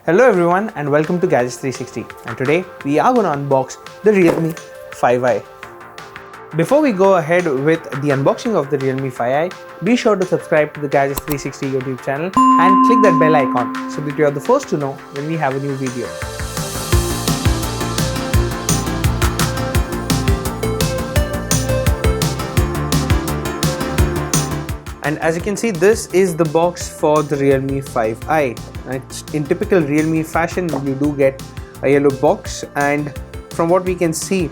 Hello everyone and welcome to Gadgets 360, and today we are going to unbox the Realme 5i. Before we go ahead with the unboxing of the Realme 5i, be sure to subscribe to the Gadgets 360 YouTube channel and click that bell icon so that you are the first to know when we have a new video. And as you can see, this is the box for the Realme 5i. In typical Realme fashion, you do get a yellow box, and from what we can see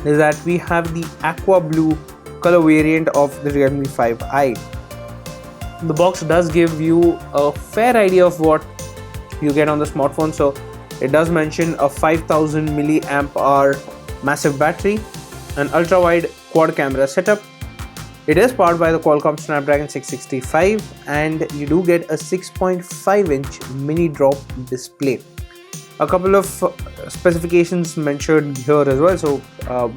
is that we have the aqua blue color variant of the Realme 5i. The box does give you a fair idea of what you get on the smartphone. So it does mention a 5000 milliamp hour massive battery, an ultra wide quad camera setup. It is powered by the Qualcomm Snapdragon 665, and you do get a 6.5-inch mini drop display. A couple of specifications mentioned here as well. So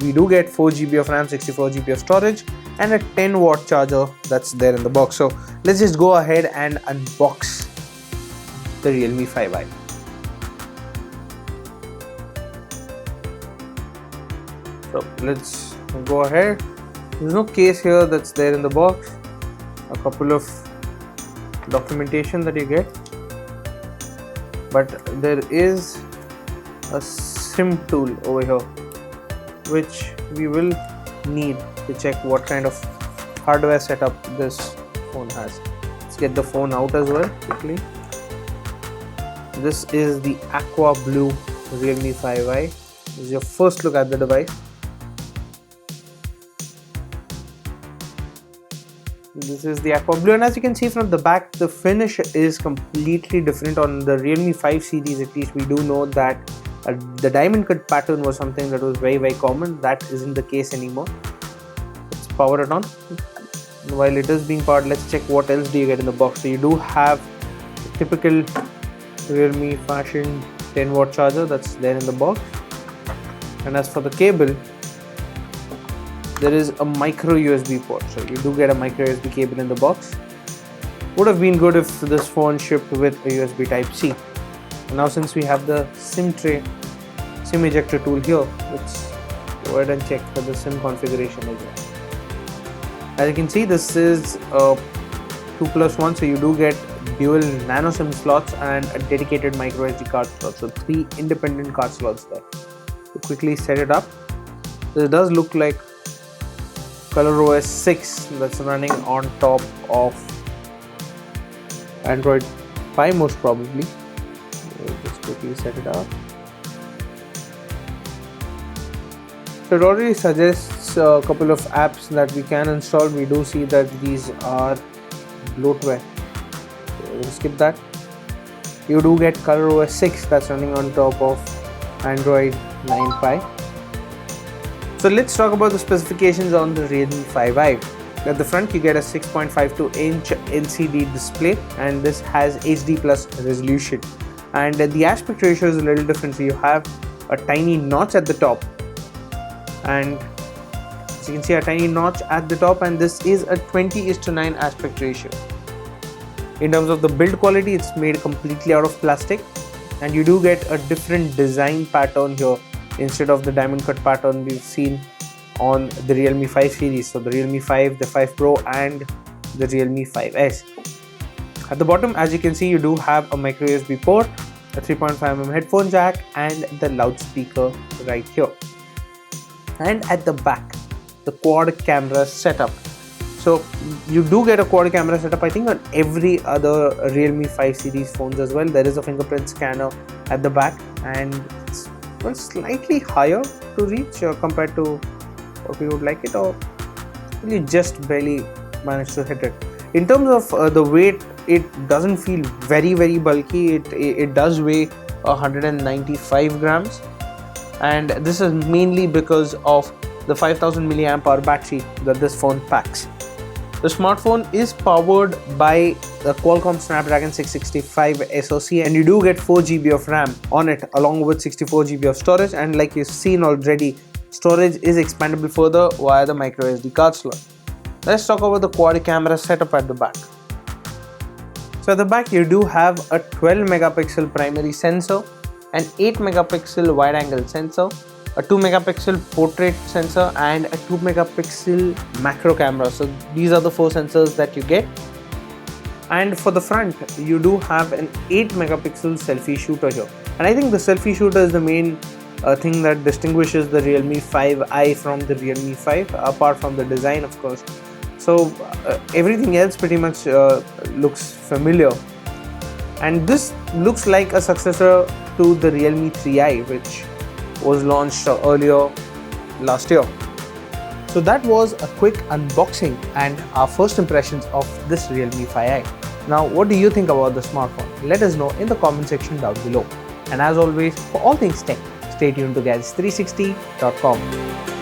we do get 4 GB of RAM, 64 GB of storage, and a 10-watt charger that's there in the box. So let's just go ahead and unbox the Realme 5i. So let's go ahead. There's no case here that's there in the box. A couple of documentation that you get, but there is a SIM tool over here which we will need to check what kind of hardware setup this phone has. Let's get the phone out as well quickly. This is the aqua blue Realme 5i. This is your first look at the device. This is the aqua blue, and as you can see from the back, the finish is completely different. On the Realme 5 series, at least, we do know that the diamond cut pattern was something that was very common. That isn't the case anymore. Let's power it on. While it is being powered, let's check what else do you get in the box. So you do have the typical Realme fashion 10-watt charger that's there in the box, and as for the cable, there is a micro USB port. So you do get a micro USB cable in the box. Would have been good if this phone shipped with a USB type C. Now since we have the SIM tray, SIM ejector tool here, let's go ahead and check for the SIM configuration as well. As you can see, this is a 2+1, so you do get dual nano SIM slots and a dedicated micro SD card slot. So 3 independent card slots there. To quickly set it up, this does look like ColorOS 6 that's running on top of Android 5 most probably. We'll just quickly set it up. So it already suggests a couple of apps that we can install. We do see that these are bloatware. So we'll skip that. You do get ColorOS 6 that's running on top of Android 9 Pie. So let's talk about the specifications on the Realme 5i. At the front, you get a 6.52-inch LCD display, and this has HD plus resolution. And the aspect ratio is a little different. So you have a tiny notch at the top, and as you can see, a tiny notch at the top, and this is a 20:9 aspect ratio. In terms of the build quality, it's made completely out of plastic, and you do get a different design pattern here. Instead of the diamond cut pattern we've seen on the Realme 5 series. So the Realme 5, the 5 Pro, and the Realme 5S. At the bottom, as you can see, you do have a micro USB port, a 3.5mm headphone jack, and the loudspeaker right here. And at the back, the quad camera setup. So you do get a quad camera setup, I think, on every other Realme 5 series phones as well. There is a fingerprint scanner at the back, and it's slightly higher to reach compared to what we would like it, or really just barely managed to hit it. In terms of the weight, it doesn't feel very bulky. It does weigh 195 grams, and this is mainly because of the 5000 milliamp hour battery that this phone packs. The smartphone is powered by the Qualcomm Snapdragon 665 SoC, and you do get 4 GB of RAM on it along with 64 GB of storage, and like you've seen already, storage is expandable further via the micro SD card slot. Let's talk about the quad camera setup at the back. So at the back you do have a 12 megapixel primary sensor, an 8 megapixel wide angle sensor, a 2 megapixel portrait sensor and a 2 megapixel macro camera. So these are the 4 sensors that you get. And for the front you do have an 8 megapixel selfie shooter here, and I think the selfie shooter is the main thing that distinguishes the Realme 5i from the Realme 5, apart from the design of course. So everything else pretty much looks familiar, and this looks like a successor to the Realme 3i, which was launched earlier last year. So that was a quick unboxing and our first impressions of this Realme 5i. Now what do you think about the smartphone? Let us know in the comment section down below. And as always, for all things tech, stay tuned to Gadgets360.com.